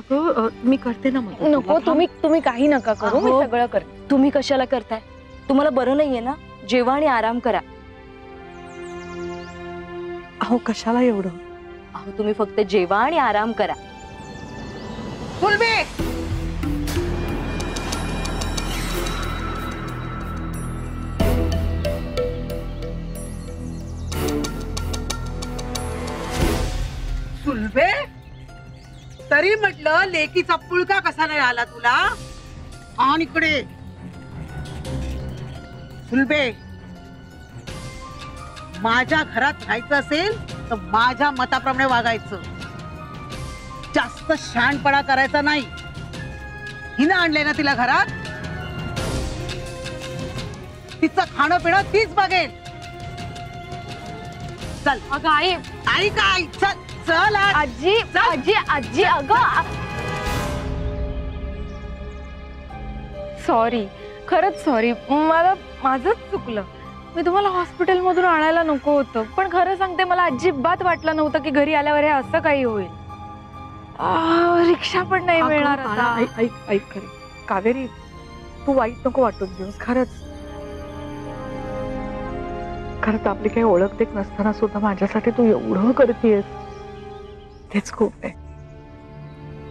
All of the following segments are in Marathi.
अगं मी करते ना मग. नको, तुम्ही काही नका करू, मी सगळं करते. तुम्ही कशाला करताय? तुम्हाला बरं नाहीये ना? जेवा आणि आराम करा. अहो कशाला एवढं? अहो तुम्ही फक्त जेवा आणि आराम करा. सुलभे, सुलभे, तरी म्हटलं लेकीचा पुळका कसा नाही आला तुला? आण इकडे. सुलभे, माझ्या घरात राहायचं असेल तर माझ्या मताप्रमाणे वागायचं. जास्त शहाणपणा करायचा नाही. हिनं आणलंय ना तिला घरात, तिचं खाणं पिणं तीच बघेल. चल. अगं आई, आई काय? चल चल आजी आजी आजी, अगं सॉरी, खरंच सॉरी. माझंच चुकलं. मी तुम्हाला हॉस्पिटलमधून आणायला नको होतं, पण खरं सांगते मला अजिबात वाटलं नव्हतं की घरी आल्यावर हे असं काही होईल. रिक्षा पण नाही मिळणार आता. ऐक खरी कावेरी, तू वाईट नको वाटून घेऊस. खरंच आपली काही ओळख देख नसताना सुद्धा माझ्यासाठी तू एवढं करतेस, तेच खूप आहे.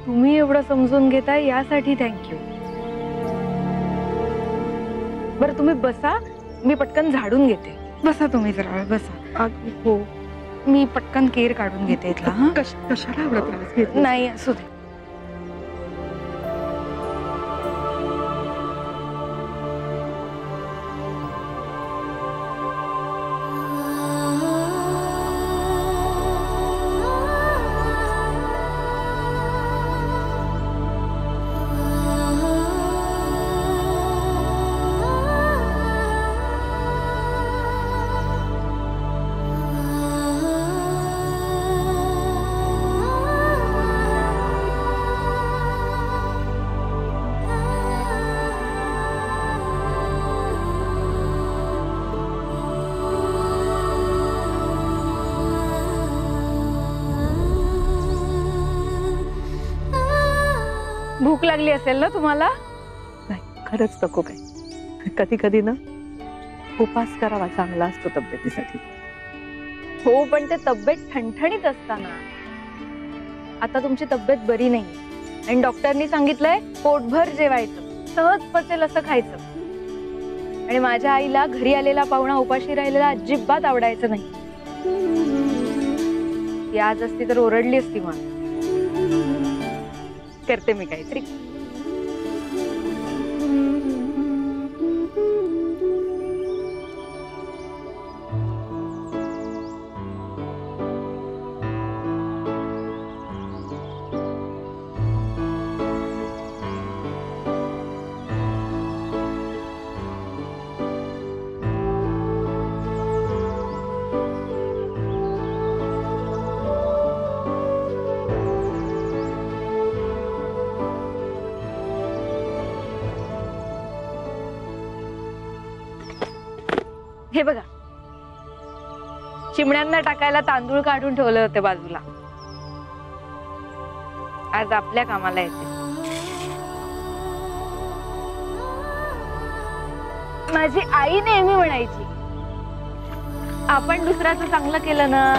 तुम्ही एवढं समजून घेताय यासाठी थँक्यू. बरं तुम्ही बसा, मी पटकन झाडून घेते. बसा तुम्ही जरा वेळ बसा. हो, मी पटकन केर काढून घेते इथला. हा कशाला एवढा त्रास घेत? नाही असू दे. भूक लागली असेल ना तुम्हाला? नाही, खरंच नको काय. कधी कधी ना उपास करावा चांगला असतो तब्येतीसाठी. हो, पण ते तब्येत ठणठणीत असताना. आता तुमची तब्येत बरी नाही आणि डॉक्टरनी सांगितलंय पोटभर जेवायचं, सहज पचेल असं खायचं. आणि माझ्या आईला घरी आलेला पाहुणा उपाशी राहिलेला अजिबात आवडायचं नाही. ती आज असती तर ओरडली असती. मला करते मी काहीतरी. हे बघा, चिमण्यांना टाकायला तांदूळ काढून ठेवले होते बाजूला. आज आपल्या कामाला येते. माझी आई नेहमी म्हणायची, आपण दुसऱ्याचं चांगलं केलं ना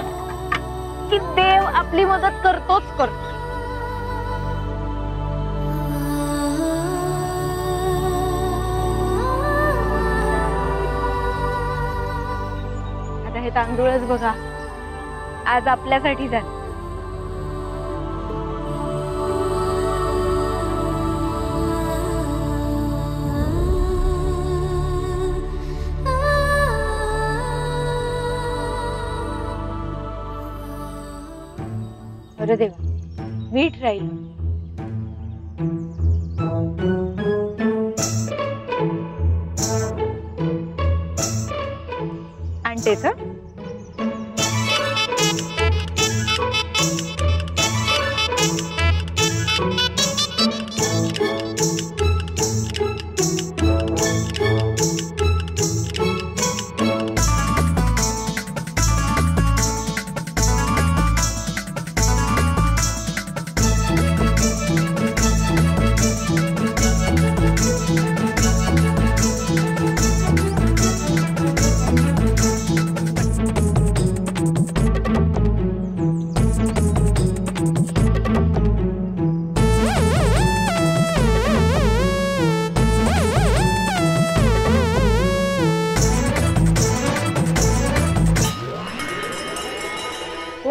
की देव आपली मदत करतोच करतो. हे तांदूळच बघा आज आपल्यासाठी झालं. अरे देवा, मीठ राहील. आणतेच.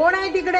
कोण आहे तिकडे?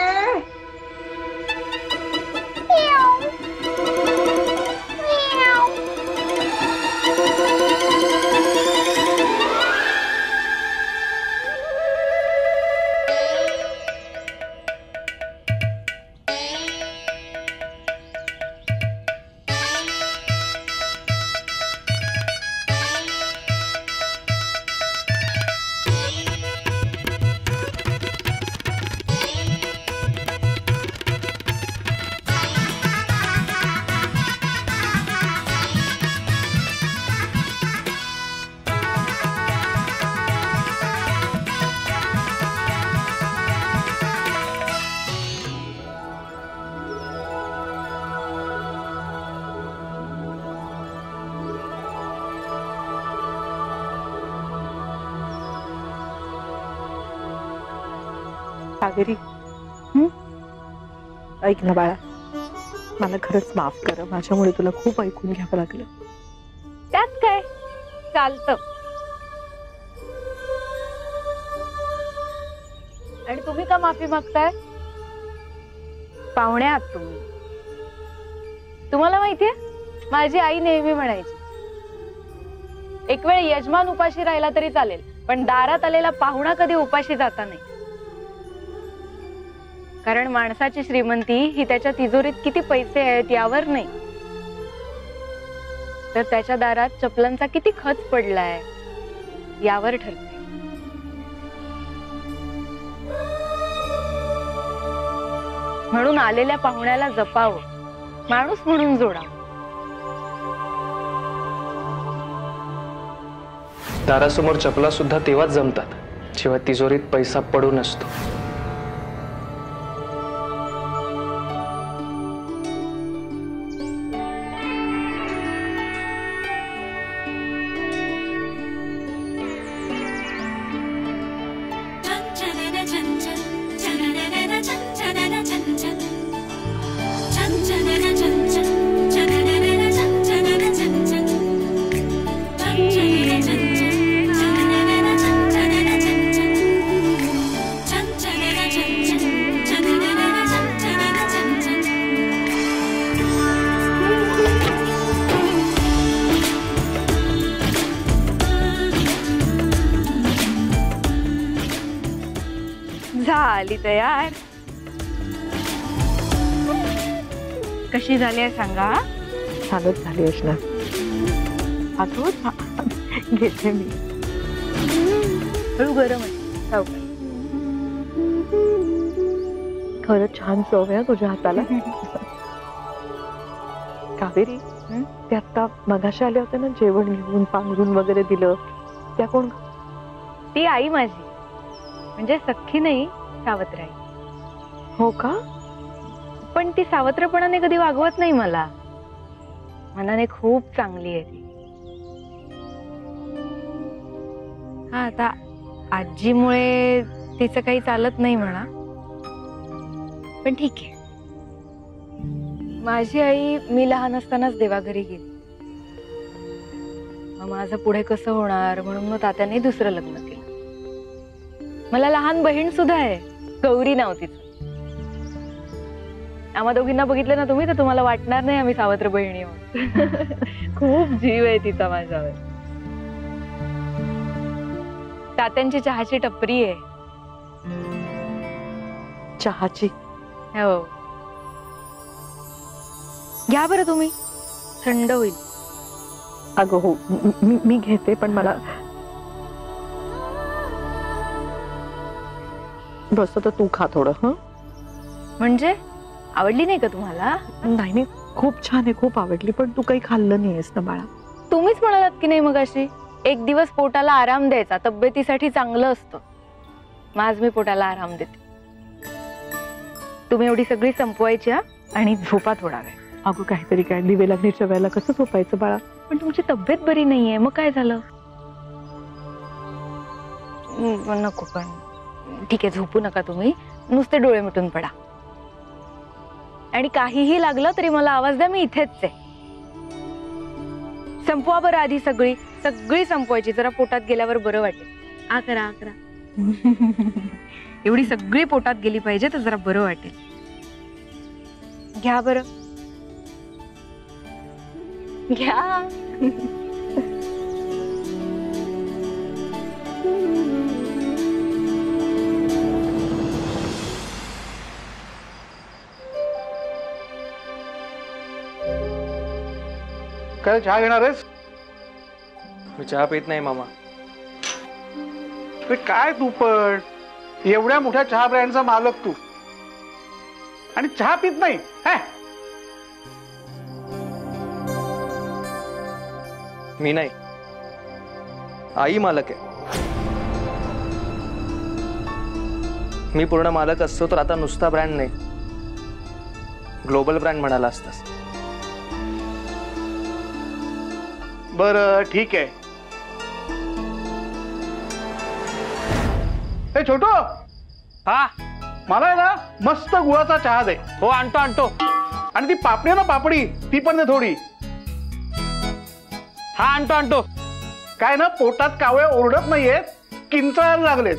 कावेरी, ऐक ना बाळा, मला खरंच माफ कर. माझ्यामुळे तुला खूप ऐकून घ्यावं लागलं. त्यात काय, चालतं. आणि तुम्ही का माफी मागताय? पाहुणे आहात तुम्ही. तुम्हाला माहितीये, माझी आई नेहमी म्हणायची, एक वेळ यजमान उपाशी राहिला तरी चालेल, पण दारात आलेला पाहुणा कधी उपाशी जाता नाही. कारण माणसाची श्रीमंती ही त्याच्या तिजोरीत किती पैसे आहेत यावर नाही, तर त्याच्या दारात चपलांचा किती खच पडलाय यावर ठरते. म्हणून आलेल्या पाहुण्याला जपावं, माणूस म्हणून जोडावं. दारासमोर चपला सुद्धा तेव्हाच जमतात जेव्हा तिजोरीत पैसा पडून असतो. झाली तयार. कशी झाली आहे सांगा? छानच झाली असणार. घेते मी. हळू गरम आहे. खरंच छान चव आहे तुझ्या हाताला. कावेरी, ते आता मगाशी आले होते ना जेवण घेऊन, पांघरून वगैरे दिलं, त्या कोण? ती आई माझी, म्हणजे सख्खी नाही, सावत्र आई. हो का? पण ती सावत्रपणाने कधी वागवत नाही मला. मनाने खूप चांगली आहे ती. हा, आता आजीमुळे तिचं काही चालत नाही म्हणा, पण ठीक आहे. माझी आई मी लहान असतानाच देवाघरी गेली. मग माझं पुढे कसं होणार म्हणून मग तात्याने दुसरं लग्न केलं. मला लहान बहीण सुद्धा आहे, गौरी नाव तिचं. आम्हा दोघींना बघितलं ना तुम्ही तर तुम्हाला वाटणार नाही आम्ही सावत्र बहिणी आहोत. खूप जीव आहे तिचा माझ्यावर. तात्यांची चहाची टपरी आहे. चहाची? हो, घ्या बरं तुम्ही, थंड होईल. अगं हो, मी घेते, पण मला बस तर तू खा थोडं. हं, म्हणजे आवडली नाही का तुम्हाला? नाही नाही, खूप छान आहे, खूप आवडली, पण तू काही खाल्लं नाहीयेस ना बाळा. तुम्हीच म्हणालात की नाही मगाशी, एक दिवस पोटाला आराम द्यायचा, तब्येतीसाठी चांगलं असतं. मग आज मी पोटाला आराम देते. तुम्ही एवढी सगळी संपवायची आणि झोपा थोडा वेळ. अगं काहीतरी काय, दिवे लागण्याच्या वेळेला कसं झोपायचं बाळा? पण तुमची तब्येत बरी नाहीये, मग काय झालं? नको, पण ठीक आहे, झोपू नका तुम्ही, नुसते डोळे मिटून पडा. आणि काहीही लागलं तरी मला आवाज द्या, मी इथेच आहे. संपवा बरं आधी सगळी सगळी संपवायची, जरा पोटात गेल्यावर बरं वाटेल. आ करा. एवढी सगळी पोटात गेली पाहिजे तर जरा बरं वाटेल. घ्या बरं, घ्या. काय चहा घेणार आहेस? मी चहा पित नाही मामा. ते काय तू पण एवढ्या मोठ्या चहा ब्रँडचा मालक तू आणि चहा पित नाही? मी नाही, आई मालक आहे. मी पूर्ण मालक असतो तर आता नुसता ब्रँड नाही, ग्लोबल ब्रँड म्हणाला असतास. बरं ठीक आहे. हे छोटू, हा मला आहे ना मस्त गुळाचा चहा दे. हो आणतो आणतो. आणि ती पापडी आहे ना पापडी, ती पण दे थोडी. हा आणतो आणतो. काय ना पोटात कावळे ओरडत नाहीयेत, किंचाळायला लागलेत.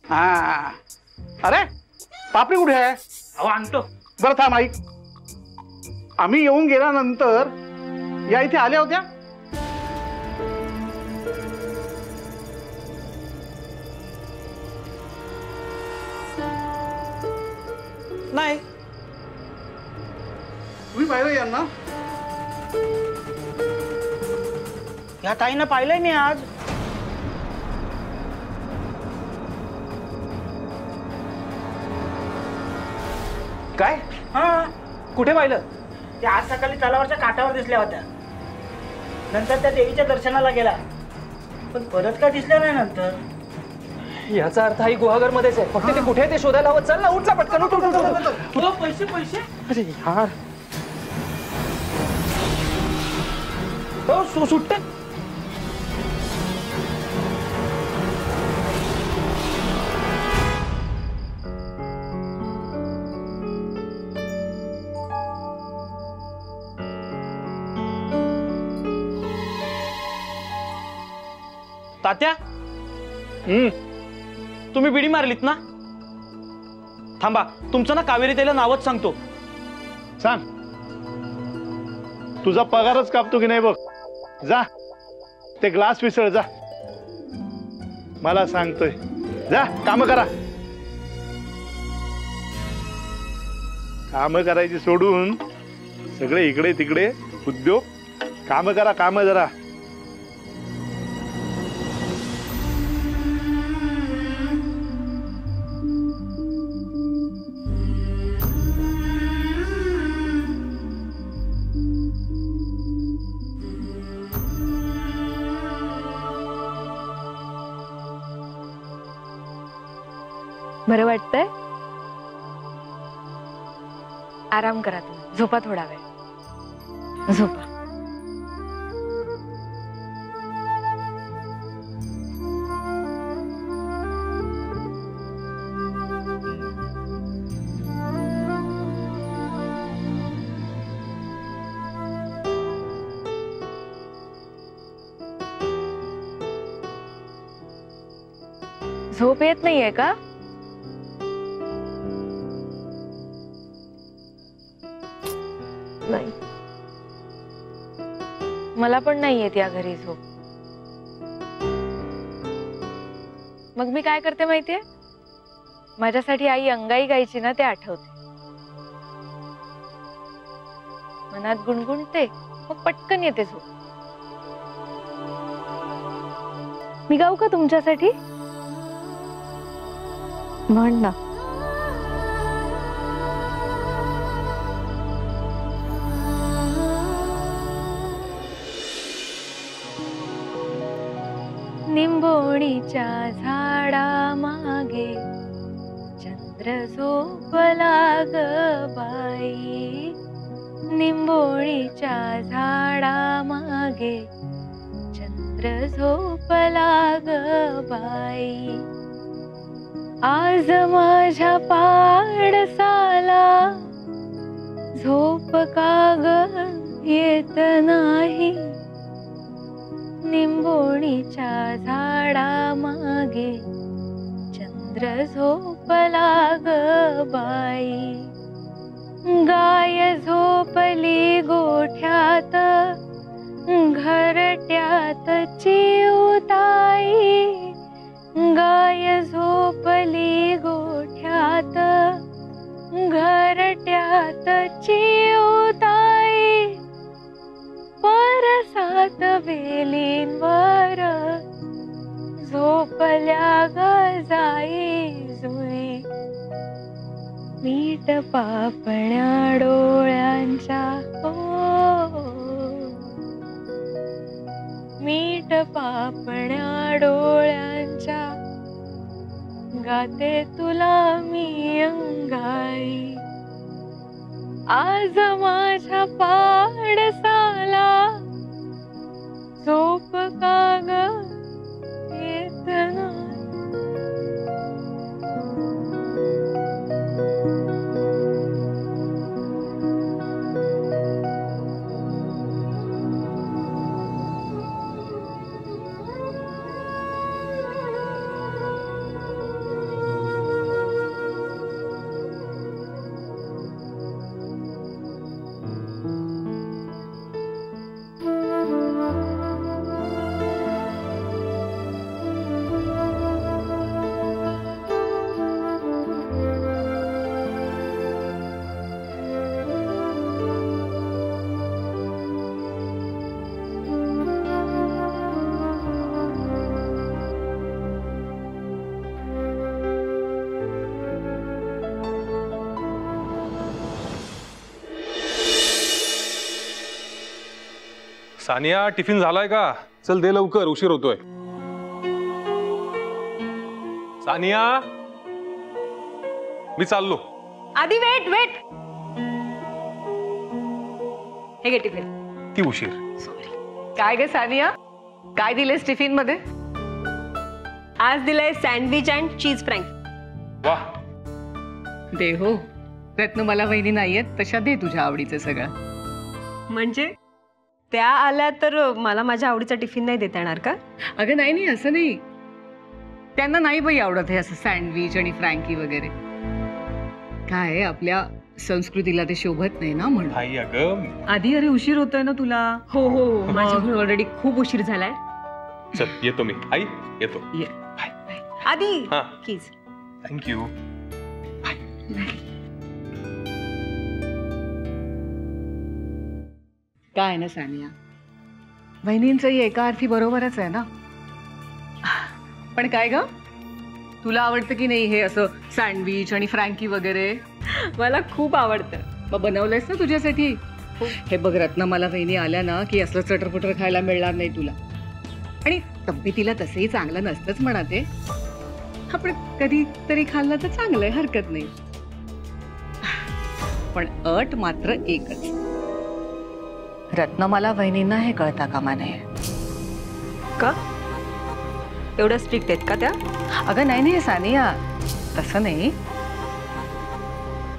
हा अरे पापडी कुठे आहे? अहो आणतो. बरं थांब ऐक, आम्ही येऊन गेल्यानंतर या इथे आल्या होत्या? नाही. तुम्ही पाहिलं यांना? या ताईनं पाहिलंय मी आज. काय? हा कुठे पाहिलं? त्या आज सकाळी तलावाच्या काठावर दिसल्या होत्या. नंतर त्या देवीच्या दर्शनाला गेला, पण परत का दिसल्या नाही नंतर. याचा अर्थ आई गुहागर मध्येच आहे. फक्त ते कुठे आहे ते शोधायला हवं. चल ना, उठला पटकन. उठ, उठ, उठ, उठ, उठ. हो, पैसे पैसे. अरे यार, हो सुटते. तात्या, तुम्ही बिडी मारलीत ना? थांबा, तुमचं ना कावेरी ताईला नावच सांगतो. सांग. तुझा पगारच कापतो की नाही बघ. जा ते ग्लास विसळ जा. मला सांगतोय, जा काम करा. काम करायची सोडून सगळे इकडे तिकडे उद्योग. काम करा, काम जरा. बरं वाटतंय? आराम करा तुम्ही, झोपा थोडा वेळ. झोपा. झोप येत नाहीये का? नाही, मला पण नाही येत या घरी झोप. मग मी काय करते माहितीये? माझ्यासाठी आई अंगाई गायची ना, ते आठवते. मनात गुणगुणते, मग पटकन येते झोप. मी गाऊ का तुमच्यासाठी? म्हण ना. निंबोणीच्या झाडा मागे चंद्र झोपला ग बाई. निंबोणीच्या झाडा मागे चंद्र झोपला ग बाई. आज माझ्या पाडसाला झोप काग येत नाही, निंबोणीच्या झाडा मागे चंद्र झोपला ग बाई. गाय झोपली गोठ्यात, घरट्यात चिऊताई. गाय झोपली गोठ्यात, घरट्यात चिऊताई. परसात वेलींवर झोपल्या ग जाई जुई. मीठ पापण्या डोळ्यांच्या हो, मीठ पापण्या डोळ्यांच्या गाते तुला मी अंगाई. आज माझ्या पाडसाला झोप काग येत नाही. सानिया, टिफिन झालाय का? चल दे लवकर, उशीर होतोय. सानिया, मी चाललो. आधी वेट वेट, हे घे टिफिन. ती उशीर. काय ग सानिया, काय दिलेस टिफिन मध्ये? आज दिलंय सँडविच अँड चीज फ्रँक. वा, दे हो. रत्न मला वहिनी नाहीयेत तशा दे तुझ्या आवडीचं सगळं. म्हणजे त्या आल्या तर मला माझ्या आवडीचा टिफिन नाही देता येणार का? अगं नाही नाही, असं नाही. त्यांना नाही बाई आवडत हे असं सँडविच आणि फ्रँकी वगैरे. काय आपल्या संस्कृतीला ते शोभत नाही ना म्हणून. आई अगं. आधी अरे उशीर होतोय ना तुला. हो हो, माझ्याकडून ऑलरेडी खूप उशीर झालाय. चल येतो मी. आई येतो. ये. आधी हा. प्लीज. थँक्यू. काय ना सानिया, बहिणींचंही एका अर्थी बरोबरच आहे ना. पण काय ग, तुला आवडतं की नाही हे असं सँडविच आणि फ्रँकी वगैरे? मला खूप आवडतं. मग बनवलंयस ना तुझ्यासाठी? हे बघ रत्न, मला वहिनी आल्या ना की असलं चटरपटर खायला मिळणार नाही तुला. आणि तब्येतीला तसंही चांगलं नसतंच म्हणा ते. आपण कधीतरी खाल्लं तर चांगलंय, हरकत नाही. पण अट मात्र एकच. रत्न, मला वहिनींना हे कळता कामा नये. का? एवढं स्ट्रिक्ट आहेत का त्या? अगं नाही नाही सानिया, तसं नाही.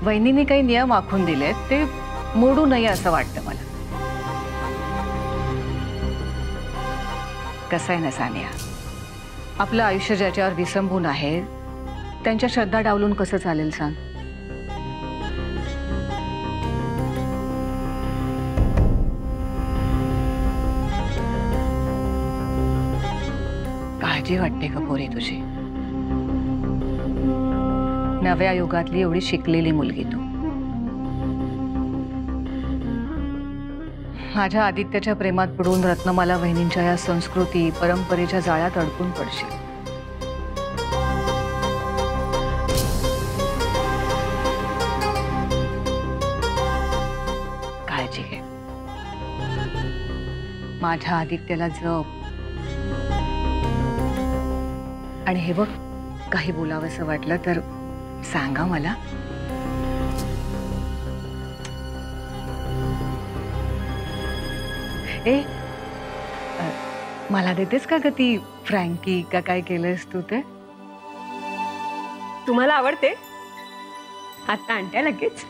वहिनींनी काही नियम आखून दिलेत ते मोडू नये असं वाटतं मला. कसं आहे ना सानिया, आपलं आयुष्य ज्याच्यावर विसंबून आहे त्यांच्या श्रद्धा डावलून कसं चालेल सांग? काळजी वाटते का पोरी तुझी? नव्या युगातली एवढी शिकलेली मुलगी तू. माझ्या आदित्याच्या प्रेमात पडून रत्नमाला वहिनींच्या या संस्कृती परंपरेच्या जाळ्यात अडकून पडशील. काळजी घे. माझ्या आदित्याला जप. आणि हे बघ, काही बोलावंसं वाटलं तर सांगा मला. ए, मला देतेस का ग ती फ्रँकी का काय केलंस तू ते? तुम्हाला आवडते? आता आणत्या लगेच.